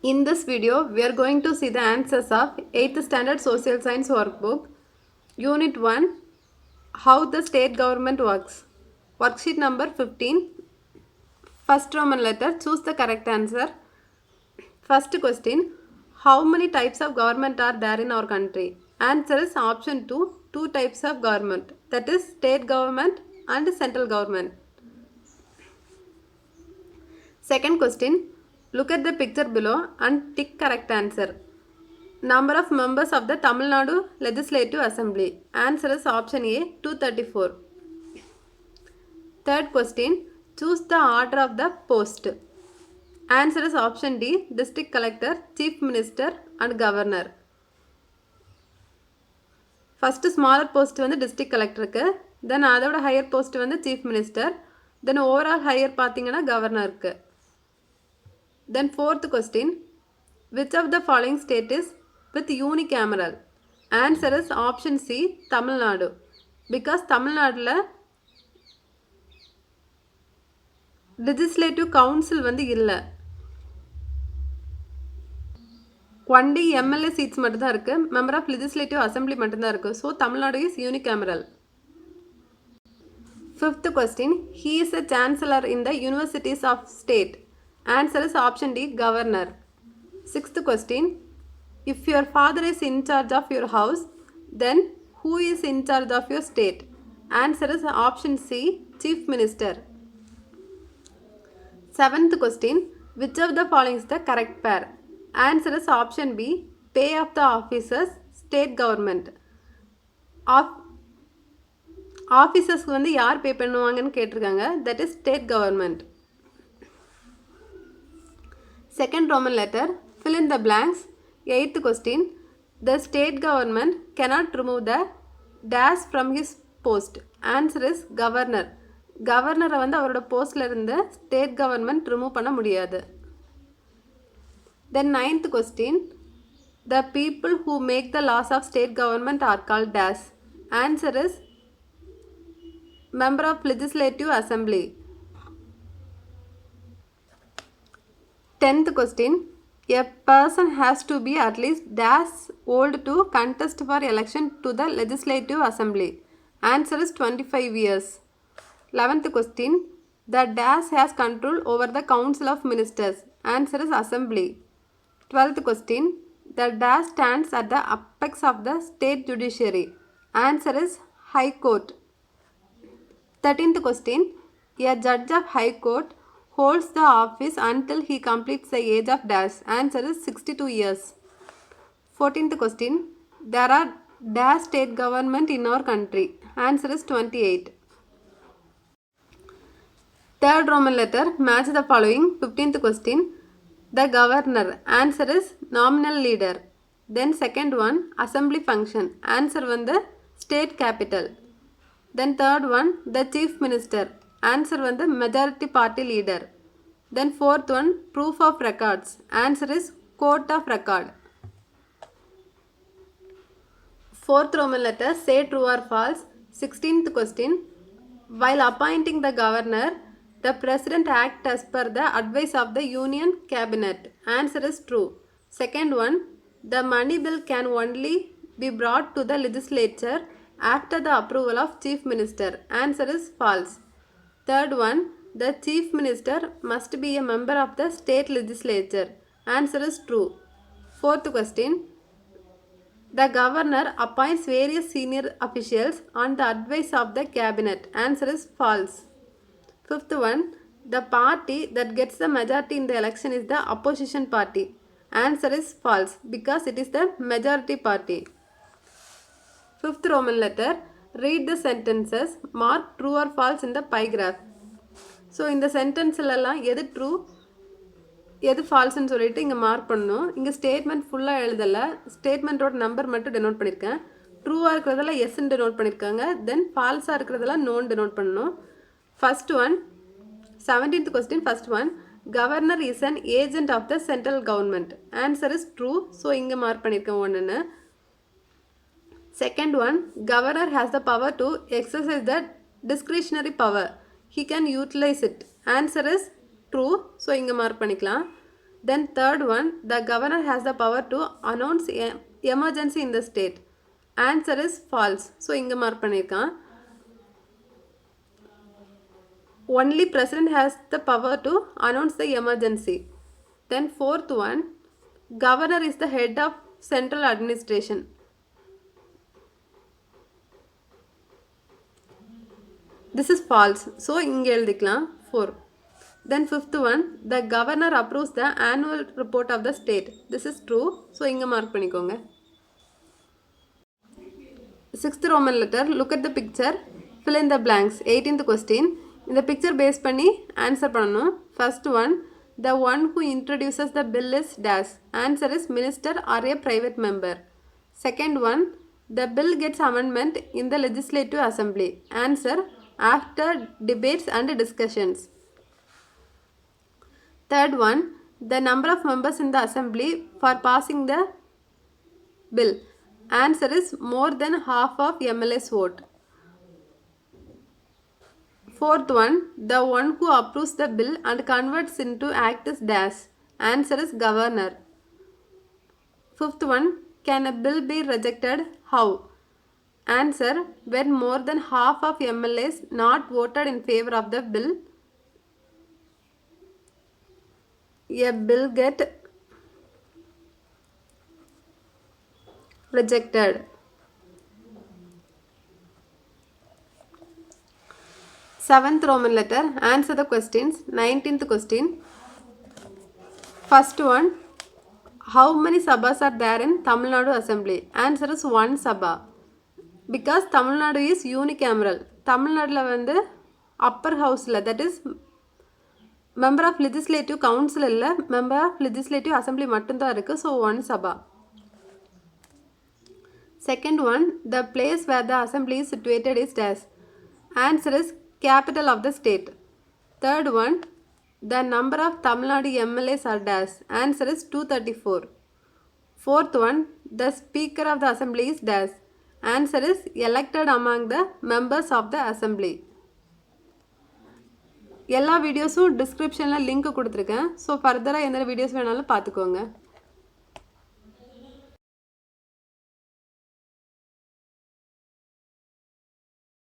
In this video, we are going to see the answers of 8th Standard Social Science Workbook, Unit 1, How the State Government Works. Worksheet number 15. First Roman letter, choose the correct answer. First question, how many types of government are there in our country? Answer is option 2, two types of government, that is state government and central government. Second question, look at the picture below and tick correct answer. Number of members of the Tamil Nadu Legislative Assembly. Answer is option A, 234. Third question, choose the order of the post. Answer is option D, District Collector, Chief Minister and Governor. First smaller post வந்து District Collectorக்கு, then அதோட higher post வந்து Chief Minister, then overall higher பார்த்தீங்கன்னா Governorக்கு. Then fourth question, which of the following state is with unicameral? Answer is option C, Tamil Nadu. Because Tamil Naduல legislative council வந்து இல்லை, only MLA seats மட்டும்தான் இருக்கு, member of legislative assembly மட்டும்தான் இருக்கு. So Tamil Nadu is unicameral. Fifth question, he is a chancellor in the universities of state. Answer is option D, governor. Sixth question, if your father is in charge of your house, then who is in charge of your state? Answer is option C, chief minister. Seventh question, which of the following is the correct pair? Answer is option B, pay of the officers, state government. ஆஃபீஸர்ஸ்க்கு வந்து யார் பே பண்ணுவாங்கன்னு கேட்டிருக்காங்க, that is state government. Second Roman letter, fill in the blanks. Eighth question, the state government cannot remove the dash from his post. Answer is governor. கவர்னரை வந்து அவரோட போஸ்டில் இருந்து state government remove பண்ண முடியாது. Then ninth question, the people who make the laws of state government are called dash. Answer is member of legislative assembly. 10th question, a person has to be at least dash old to contest for election to the legislative assembly. Answer is 25 years. 11th question, the dash has control over the council of ministers. Answer is assembly. 12th question, the dash stands at the apex of the state judiciary. Answer is high court. 13th question, a judge of high court holds the office until he completes the age of dash. Answer is 62 years. 14th question, there are dash state government in our country. Answer is 28. Third Roman letter, match the following. 15th question, the governor. Answer is nominal leader. Then second one, assembly function. Answer வந்து state capital. Then third one, the chief minister. Answer வந்து majority party leader. Then fourth one, proof of records. Answer is court of record. Fourth Roman letter, say true or false. 16th question, while appointing the governor, the president acts as per the advice of the union cabinet. Answer is true. Second one, the money bill can only be brought to the legislature after the approval of chief minister. Answer is false. Third one, the chief minister must be a member of the state legislature. Answer is true. Fourth question, the governor appoints various senior officials on the advice of the cabinet. Answer is false. Fifth one, the party that gets the majority in the election is the opposition party. Answer is false because it is the majority party. Fifth Roman letter, read the sentences, mark true or false in the pie graph. So இந்த சென்டென்ஸ்லலாம் எது true எது ஃபால்ஸ்ன்னு சொல்லிட்டு இங்கே mark பண்ணணும். இங்கே statement ஃபுல்லாக எழுதலை, ஸ்டேட்மெண்ட்டோட number மட்டும் டெனோட் பண்ணியிருக்கேன். ட்ரூவாக இருக்கிறதெல்லாம் எஸ்ன்னு டெனோட் பண்ணியிருக்காங்க, தென் ஃபால்ஸாக இருக்கிறதெல்லாம் நோன் டெனோட் பண்ணணும். First one, 17th question, first one, governor is an agent of the central government. Answer is true, so இங்கே மார்க் பண்ணியிருக்கேன் ஒன்றுன்னு. Second one, governor has the power to exercise the discretionary power. He can utilize it. Answer is true, so இங்கே mark பண்ணிக்கலாம். Then third one, the governor has the power to announce emergency in the state. Answer is false. So இங்க mark பண்ணியிருக்கான். Only president has the power to announce the emergency. Then fourth one, governor is the head of central administration. This is false. So இங்க எழுதிக்கலாம் 4. Then fifth one, the governor approves the annual report of the state. This is true. So இங்க mark பண்ணிக்கோங்க. Sixth Roman letter, look at the picture, fill in the blanks. 18th question, இந்த picture base பண்ணி answer பண்ணணும். First one, the one who introduces the bill is dash. Answer is minister or a private member. Second one, the bill gets amendment in the legislative assembly. Answer, after debates and discussions. Third one, the number of members in the assembly for passing the bill. Answer is more than half of MLA's vote. Fourth one, the one who approves the bill and converts into act is dash. Answer is governor. Fifth one, can a bill be rejected? How? Answer, when more than half of MLAs not voted in favor of the bill, a bill get rejected. Seventh Roman letter, answer the questions. 19th question. First one, how many sabhas are there in Tamil Nadu assembly? Answer is 1 sabha. Because Tamil Nadu is unicameral. Tamil Nadu வந்து upper houseல, that is member of legislative council இல்லை, member of legislative assembly மட்டும்தான் இருக்கு. So 1 sabha. Second one, the place where the assembly is situated is dash. Answer is capital of the state. Third one, the number of Tamil Nadu MLAs are dash. Answer is 234. Fourth one, the speaker of the assembly is dash. Answer is elected among the members of the assembly. எல்லா வீடியோஸும் டிஸ்கிரிப்ஷனில் link கொடுத்துருக்கேன். So ஃபர்தராக எந்த videos வேணாலும் பார்த்துக்கோங்க.